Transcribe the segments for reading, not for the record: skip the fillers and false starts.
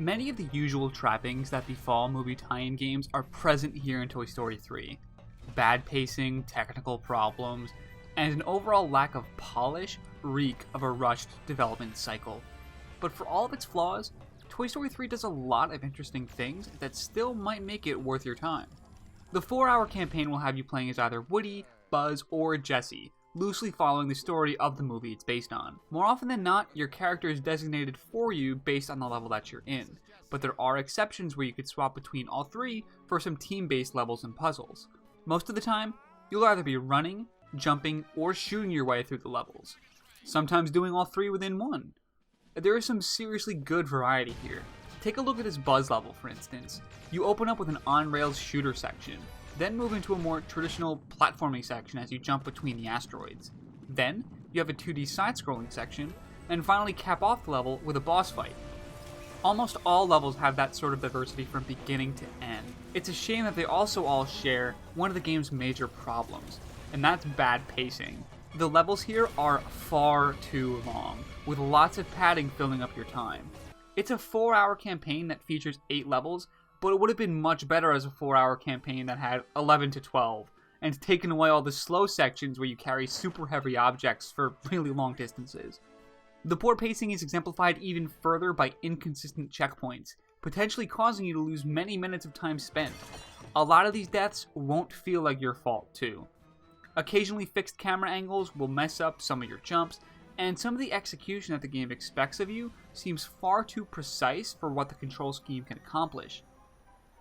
Many of the usual trappings that befall movie tie-in games are present here in Toy Story 3. Bad pacing, technical problems, and an overall lack of polish reek of a rushed development cycle. But for all of its flaws, Toy Story 3 does a lot of interesting things that still might make it worth your time. The 4-hour campaign will have you playing as either Woody, Buzz, or Jessie, loosely following the story of the movie it's based on. More often than not, your character is designated for you based on the level that you're in, but there are exceptions where you could swap between all three for some team-based levels and puzzles. Most of the time, you'll either be running, jumping, or shooting your way through the levels, sometimes doing all three within one. There is some seriously good variety here. Take a look at this Buzz level, for instance. You open up with an on-rails shooter section, then move into a more traditional platforming section as you jump between the asteroids. Then, you have a 2D side-scrolling section, and finally cap off the level with a boss fight. Almost all levels have that sort of diversity from beginning to end. It's a shame that they also all share one of the game's major problems, and that's bad pacing. The levels here are far too long, with lots of padding filling up your time. It's a 4-hour campaign that features 8 levels, but it would have been much better as a 4-hour campaign that had 11 to 12, and taken away all the slow sections where you carry super heavy objects for really long distances. The poor pacing is exemplified even further by inconsistent checkpoints, potentially causing you to lose many minutes of time spent. A lot of these deaths won't feel like your fault too. Occasionally fixed camera angles will mess up some of your jumps, and some of the execution that the game expects of you seems far too precise for what the control scheme can accomplish.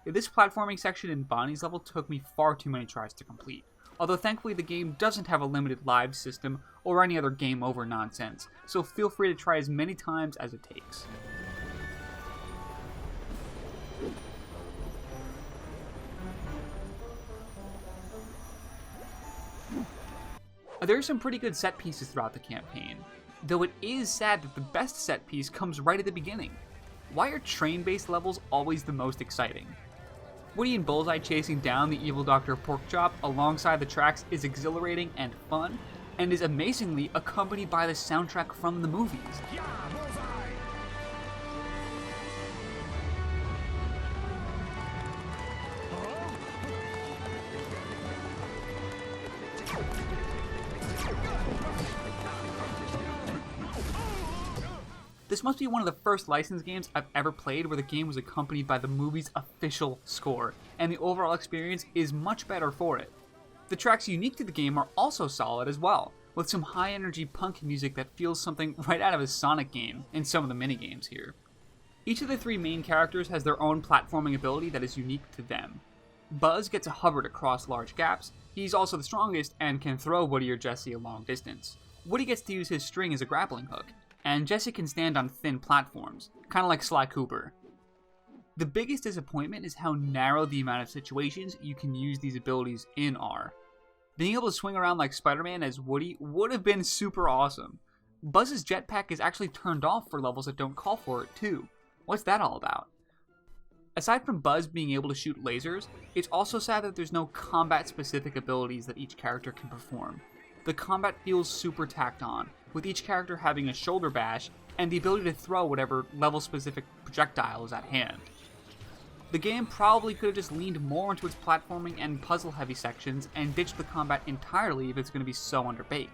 This platforming section in Bonnie's level took me far too many tries to complete, although thankfully the game doesn't have a limited lives system or any other game over nonsense, so feel free to try as many times as it takes. There are some pretty good set pieces throughout the campaign, though it is sad that the best set piece comes right at the beginning. Why are train-based levels always the most exciting? Woody and Bullseye chasing down the evil Dr. Porkchop alongside the tracks is exhilarating and fun, and is amazingly accompanied by the soundtrack from the movies. Yeah, Bullseye! This must be one of the first licensed games I've ever played where the game was accompanied by the movie's official score, and the overall experience is much better for it. The tracks unique to the game are also solid as well, with some high-energy punk music that feels something right out of a Sonic game in some of the minigames here. Each of the 3 main characters has their own platforming ability that is unique to them. Buzz gets a hover to cross large gaps, he's also the strongest and can throw Woody or Jessie a long distance. Woody gets to use his string as a grappling hook, and Jessie can stand on thin platforms, kinda like Sly Cooper. The biggest disappointment is how narrow the amount of situations you can use these abilities in are. Being able to swing around like Spider-Man as Woody would have been super awesome. Buzz's jetpack is actually turned off for levels that don't call for it too. What's that all about? Aside from Buzz being able to shoot lasers, it's also sad that there's no combat-specific abilities that each character can perform. The combat feels super tacked on, with each character having a shoulder bash and the ability to throw whatever level-specific projectile is at hand. The game probably could have just leaned more into its platforming and puzzle-heavy sections and ditched the combat entirely if it's going to be so underbaked.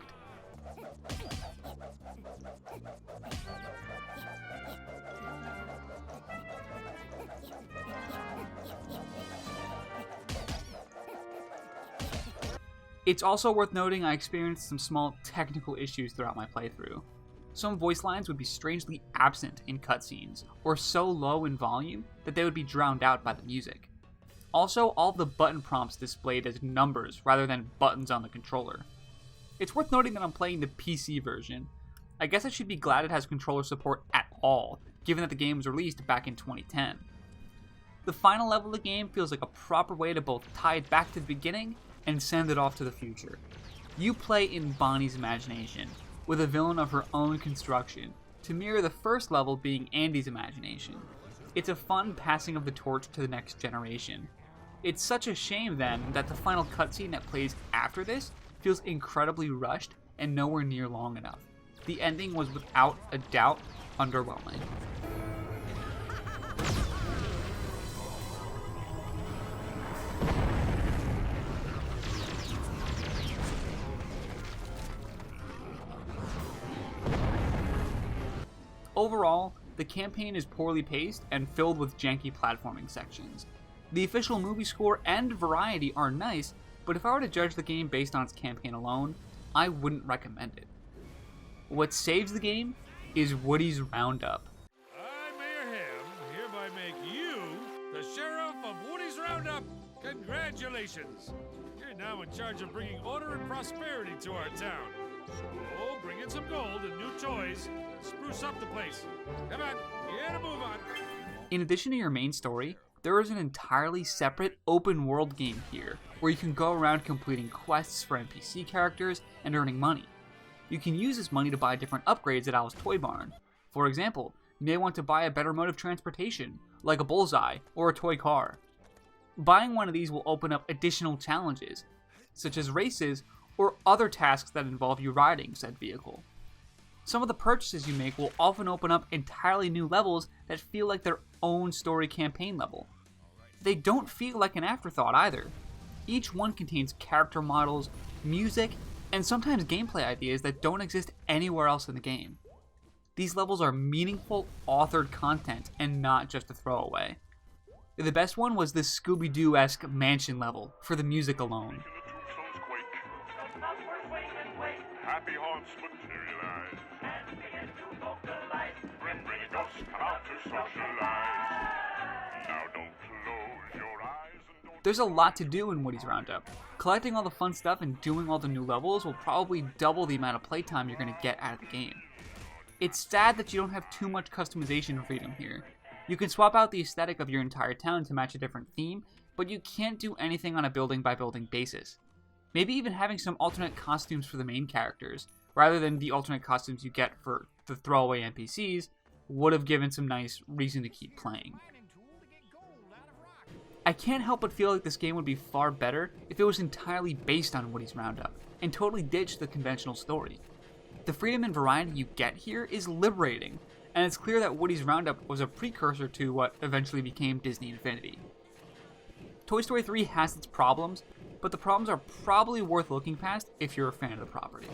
It's also worth noting I experienced some small technical issues throughout my playthrough. Some voice lines would be strangely absent in cutscenes, or so low in volume that they would be drowned out by the music. Also, all of the button prompts displayed as numbers rather than buttons on the controller. It's worth noting that I'm playing the PC version. I guess I should be glad it has controller support at all, given that the game was released back in 2010. The final level of the game feels like a proper way to both tie it back to the beginning and send it off to the future. You play in Bonnie's imagination, with a villain of her own construction, to mirror the first level being Andy's imagination. It's a fun passing of the torch to the next generation. It's such a shame then that the final cutscene that plays after this feels incredibly rushed and nowhere near long enough. The ending was without a doubt underwhelming. Overall, the campaign is poorly paced and filled with janky platforming sections. The official movie score and variety are nice, but if I were to judge the game based on its campaign alone, I wouldn't recommend it. What saves the game is Woody's Roundup. I, Mayor Ham, hereby make you the Sheriff of Woody's Roundup. Congratulations! You're now in charge of bringing order and prosperity to our town. So bring in some gold and new toys and spruce up the place. Come on, get a move on. In addition to your main story, there is an entirely separate open world game here, where you can go around completing quests for NPC characters and earning money. You can use this money to buy different upgrades at Al's Toy Barn. For example, you may want to buy a better mode of transportation, like a bullseye or a toy car. Buying one of these will open up additional challenges, such as races or other tasks that involve you riding said vehicle. Some of the purchases you make will often open up entirely new levels that feel like their own story campaign level. They don't feel like an afterthought either. Each one contains character models, music, and sometimes gameplay ideas that don't exist anywhere else in the game. These levels are meaningful, authored content and not just a throwaway. The best one was the Scooby-Doo-esque mansion level for the music alone. Happy haunts materialize. Bring a ghost, come out to socialize. Now don't close your eyes and don't... There's a lot to do in Woody's Roundup. Collecting all the fun stuff and doing all the new levels will probably double the amount of playtime you're going to get out of the game. It's sad that you don't have too much customization freedom here. You can swap out the aesthetic of your entire town to match a different theme, but you can't do anything on a building by building basis. Maybe even having some alternate costumes for the main characters, rather than the alternate costumes you get for the throwaway NPCs, would have given some nice reason to keep playing. I can't help but feel like this game would be far better if it was entirely based on Woody's Roundup, and totally ditched the conventional story. The freedom and variety you get here is liberating, and it's clear that Woody's Roundup was a precursor to what eventually became Disney Infinity. Toy Story 3 has its problems, but the problems are probably worth looking past if you're a fan of the property.